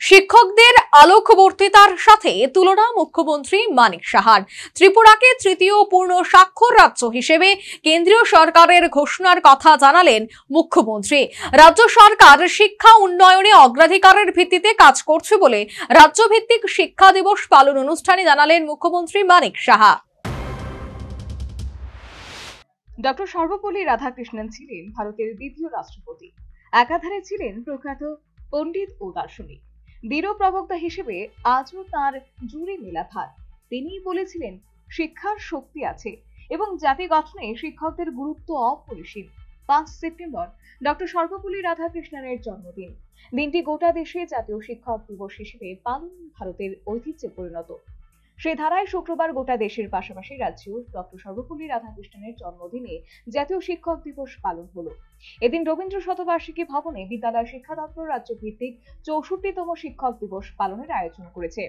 শিক্ষকদের আলোকবর্তিতার সাথে তুলনা মুখ্যমন্ত্রী মানিক সাহার। ত্রিপুরাকে তৃতীয় পূর্ণ স্বাক্ষর রাজ্য হিসেবে কেন্দ্রীয় সরকারের ঘোষণার কথা জানালেন মুখ্যমন্ত্রী। রাজ্য সরকার শিক্ষা উন্নয়নে অগ্রাধিকারের ভিত্তিতে কাজ করছে বলে রাজ্যভিত্তিক শিক্ষা দিবস পালন অনুষ্ঠানে জানালেন মুখ্যমন্ত্রী মানিক সাহা। ডক্টর সর্বপল্লী রাধাকৃষ্ণন ছিলেন ভারতের দ্বিতীয় রাষ্ট্রপতি। একাধারে ছিলেন প্রখ্যাত পণ্ডিত ও দার্শনিক। দৃঢ় প্রবক্তা হিসেবে আজও তাঁর জুড়ে মেলা ভার। তিনিই বলেছিলেন, শিক্ষার শক্তি আছে এবং জাতি গঠনে শিক্ষকদের গুরুত্ব অপরিসীম। 5 সেপ্টেম্বর ডক্টর সর্বপল্লী রাধাকৃষ্ণনের জন্মদিন। দিনটি গোটা দেশে জাতীয় শিক্ষক দিবস হিসেবে পালন ভারতের ঐতিহ্যে পরিণত। সেই ধারায় শুক্রবার গোটা দেশের পাশাপাশি রাজ্যেও ডক্টর সর্বপল্লী রাধাকৃষ্ণনের জন্মদিনে জাতীয় শিক্ষক দিবস পালন হলো। এদিন রবীন্দ্র শতবার্ষিকী ভবনে বিদ্যালয় শিক্ষা দপ্তর রাজ্য ভিত্তিক 64তম শিক্ষক দিবস পালনের আয়োজন করেছে।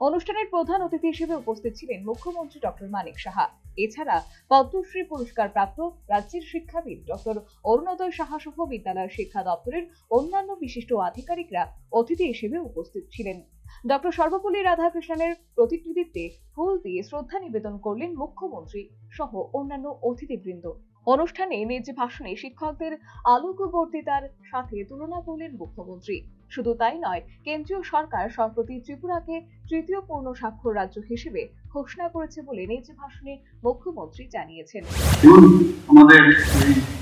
অনুষ্ঠানের প্রধান অতিথি হিসেবে উপস্থিত ছিলেন মুখ্যমন্ত্রী ডক্টর মানিক সাহা। এছাড়া পদ্মশ্রী পুরস্কার প্রাপ্ত রাজ্যের শিক্ষাবিদ ডক্টর অরুণোদয় সাহা সহ বিদ্যালয় শিক্ষা দপ্তরের অন্যান্য বিশিষ্ট আধিকারিকরা অতিথি হিসেবে উপস্থিত ছিলেন। ডক্টর সর্বপল্লী রাধাকৃষ্ণনের প্রতিকৃতিতে ফুল দিয়ে শ্রদ্ধা নিবেদন করলেন মুখ্যমন্ত্রী সহ অন্যান্য অতিথিবৃন্দ। অনুষ্ঠানে নিজ ভাষণে শিক্ষকদের আলোকবর্তিতার সাথে তুলনা করলেন মুখ্যমন্ত্রী। শুধু তাই নয়, কেন্দ্রীয় সরকার সম্প্রতি ত্রিপুরাকে তৃতীয় পূর্ণ স্বাক্ষর রাজ্য হিসেবে ঘোষণা করেছে বলে নিজ ভাষণে মুখ্যমন্ত্রী জানিয়েছেন। আমাদের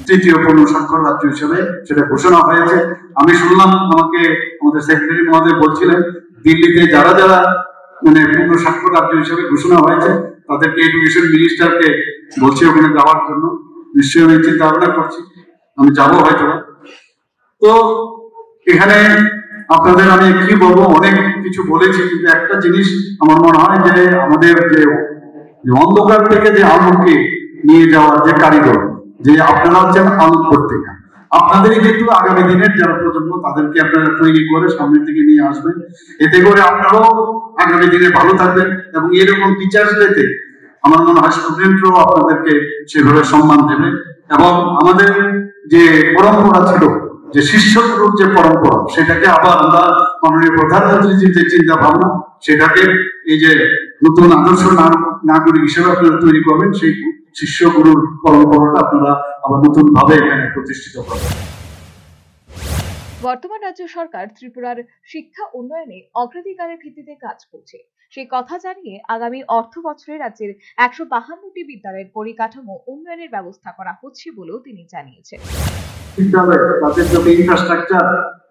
তৃতীয় পূর্ণ স্বাক্ষর রাজ্য হিসেবে সেটা ঘোষণা হয়েছে। আমি শুনলাম, আমাকে আমাদের সেক্রেটারি মহোদয় বলছিলেন, দিল্লিতে যারা যারা পূর্ণ স্বাক্ষর রাজ্য হিসেবে ঘোষণা হয়েছে তাদেরকে এডুকেশন মিনিস্টারকে বলছি ওখানে যাওয়ার জন্য। নিশ্চয়ই আমি চিন্তা ভাবনা করছি, আমি যাবো হয়তো। তো এখানে আপনাদের আমি কি বলবো, অনেক কিছু বলেছি, কিন্তু একটা জিনিস আমার মনে হয় যে আমাদের যে অন্ধকার থেকে যে আলোকে নিয়ে যাওয়ার যে কারিগর, যে আপনারা হচ্ছেন আলোক পত্রিকা। আপনাদেরই কিন্তু আগামী দিনের যারা প্রজন্ম তাদেরকে আপনারা তৈরি করে সামনের দিকে নিয়ে আসবেন। এতে করে আপনারাও আগামী দিনে ভালো থাকবেন এবং এরকম টিচার্স ডেতে আমার মনে হয় স্টুডেন্টরাও আপনাদেরকে সেভাবে সম্মান দেবে। এবং আমাদের যে পরম্পরা ছিল, যে শিষ্যগুরুর যে পরম্পরা, সেটাকে আবার আমরা মাননীয় প্রধানমন্ত্রীর যে চিন্তা ভাবনা, সেটাকে এই যে নতুন আদর্শ নাগরিক হিসেবে আপনারা তৈরি করবেন, সেই শিষ্য গুরুর পরম্পরাটা আপনারা আবার নতুন ভাবে এখানে প্রতিষ্ঠিত করবেন। বর্তমান রাজ্য সরকার ত্রিপুরার শিক্ষা উন্নয়নে অগ্রাধিকারের ভিত্তিতে কাজ করছে। সেই কথা জানিয়ে আগামী অর্থ বছরে রাজ্যের 152টি বিদ্যালয়ের পরিকাঠামো উন্নয়নের ব্যবস্থা করা হচ্ছে বলেও তিনি জানিয়েছেন। বিদ্যালয়ে তাদের যে ইনফ্রাস্ট্রাকচার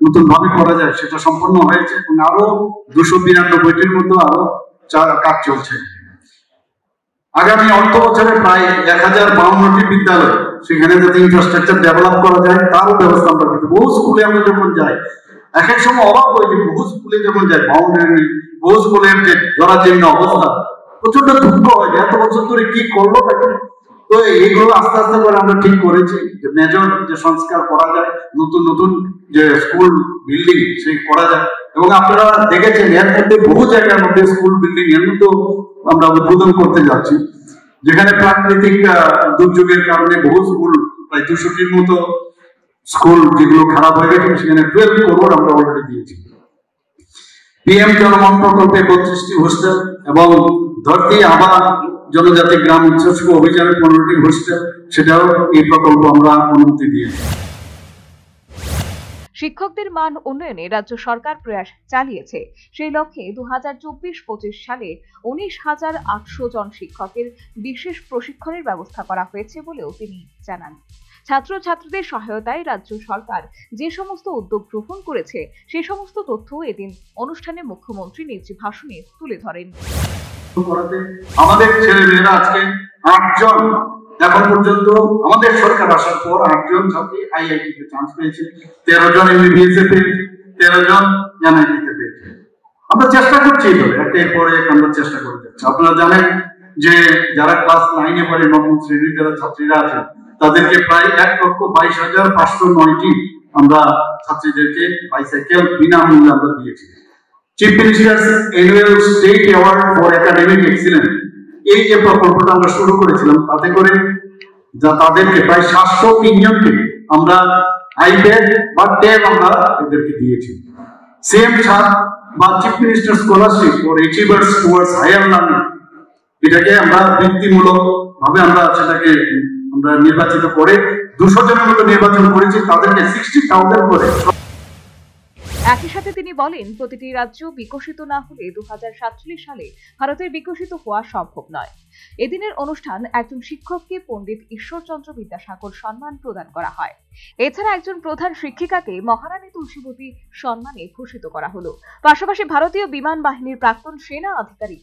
নতুন ভাবে করা যায় সেটা সম্পন্ন হয়েছে এবং আরো 292টির মতো আরো কাজ চলছে। আগামী অর্থ বছরে প্রায় 1052টি বিদ্যালয়, সেখানে যাতে ইনফ্রাস্ট্রাকচার ডেভেলপ করা যায় তারও ব্যবস্থা আমরা করছি। বহু স্কুলে আমরা যখন যাই, এক এক সময় অবাক হয়ে যে বহু স্কুলে যখন যাই, বাউন্ডারি বহু স্কুলের যে জরাজীর্ণ অবস্থা, প্রচন্ড দুঃখ হয় যে এত বছর ধরে কি করলো তাকে। তো এইগুলো আস্তে আস্তে করে আমরা ঠিক করেছি যে মেজর যে সংস্কার করা যায়, নতুন নতুন যে স্কুল বিল্ডিং সেই করা যায়। এবং আপনারা দেখেছেন এর মধ্যে বহু জায়গার মধ্যে স্কুল বিল্ডিং এর মধ্যেও আমরা উদ্বোধন করতে যাচ্ছি, যেখানে প্রাকৃতিক দুর্যোগের কারণে বহু স্কুল, প্রায় 200টির মতো স্কুল যেগুলো খারাপ হয়ে গেছে, সেখানে 12 করোড় আমরা অলরেডি দিয়েছি। পিএম জনমন প্রকল্পে 32টি হোস্টেল এবং ধরতি আবার জনজাতি গ্রাম উৎসর্গ অভিযানে 15টি হোস্টেল, সেটাও এই প্রকল্প আমরা অনুমতি দিয়েছি। শিক্ষকদের মান উন্নয়নে রাজ্য সরকার প্রয়াস চালিয়েছে। সেই লক্ষ্যে 2024-25 সালে 19,800 জন শিক্ষকের বিশেষ প্রশিক্ষণের ব্যবস্থা করা হয়েছে বলেও তিনি জানান। ছাত্রছাত্রীদের সহায়তায় রাজ্য সরকার যে সমস্ত উদ্যোগ গ্রহণ করেছে সে সমস্ত তথ্য এদিন অনুষ্ঠানে মুখ্যমন্ত্রী নিজ ভাষণে তুলে ধরেন। আমাদের ছেলেমেয়েরা আজকে 8 জন, এখন পর্যন্ত আমাদের সরকার আসার পর 8 জন ছাত্রী আইআইটি তে চান্স পেয়েছে, 13 জন এমবিবিএস এ পেয়েছে, 13 জন এনআইটি তে পেয়েছে। আমরা চেষ্টা করছি, একের পর এক আমরা চেষ্টা করে যাচ্ছি। আপনারা জানেন যে যারা ক্লাস 9-এ পড়ে, নবম শ্রেণীর যারা ছাত্রীরা আছে, তাদেরকে প্রায় 1,22,509টি আমরা ছাত্রীদেরকে বাইসাইকেল বিনামূল্যে আমরা দিয়েছি। Chief ministers annual state award for academic excellence, এই যে প্রকল্পটা আমরা শুরু করেছিলাম, তাতে করে যা তাদেরকে প্রায় 703 জনকে আমরা আইপ্যাড বা ট্যাব আমরা এদেরকে দিয়েছি। সেম বা chief minister scholarship for achievers towards higher learning, এটাকে আমরা বৃত্তিমূলক ভাবে আমরা সেটাকে আমরা নির্বাচিত করে 200 জনের মতো নির্বাচন করেছি, তাদেরকে 60,000 করে। একই সাথে তিনি বলেন, প্রতিটি রাজ্য বিকশিত না হলে 2047 সালে ভারতের বিকশিত হওয়া সম্ভব নয়। এদিনের অনুষ্ঠান একজন শিক্ষককে পণ্ডিত ঈশ্বরচন্দ্র বিদ্যাসাগর সম্মান প্রদান করা হয়। এছাড়া একজন প্রধান শিক্ষিকাকে মহারানী তুলসীবতী সম্মানে ভূষিত করা হলো। পাশাপাশি ভারতীয় বিমান বাহিনীর প্রাক্তন সেনা আধিকারিক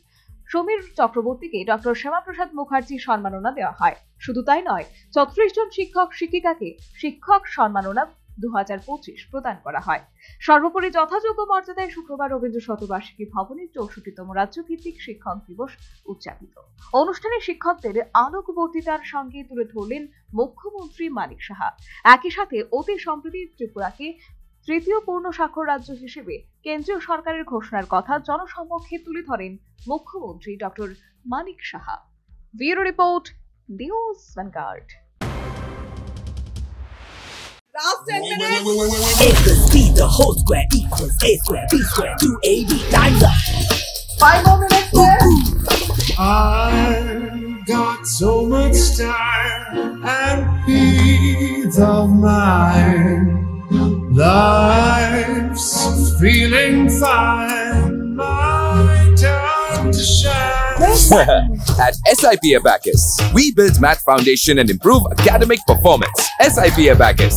সমীর চক্রবর্তীকে ডক্টর শ্যামাপ্রসাদ মুখার্জি সম্মাননা দেওয়া হয়। শুধু তাই নয়, 34 জন শিক্ষক শিক্ষিকাকে শিক্ষক সম্মাননা 2025 প্রদান করা হয়। সর্বোপরি যথাযোগ্য মর্যাদায় শুক্রবার রবীন্দ্র শতবার্ষিকী ভবনে 64তম রাজ্যভিত্তিক শিক্ষক দিবস উদযাপিত। অনুষ্ঠানে শিক্ষকদের আলোক বক্তৃতার সঙ্গে তুলে ধরলেন মুখ্যমন্ত্রী মানিক সাহা। একই সাথে অতি সম্প্রতি ত্রিপুরাকে তৃতীয় পূর্ণ স্বাক্ষর রাজ্য হিসেবে কেন্দ্রীয় সরকারের ঘোষণার কথা জনসমক্ষে তুলে ধরেন মুখ্যমন্ত্রী doctor Manik Saha. Bureau report, News Vanguard. Last 10 minutes. A plus B, the whole square equals A square, B square, 2AB, time's up. 5 more minutes left. I've got so much time and peace of mind. Life's feeling fine. My time to shine. At SIP Abacus, we build math foundation and improve academic performance. SIP Abacus,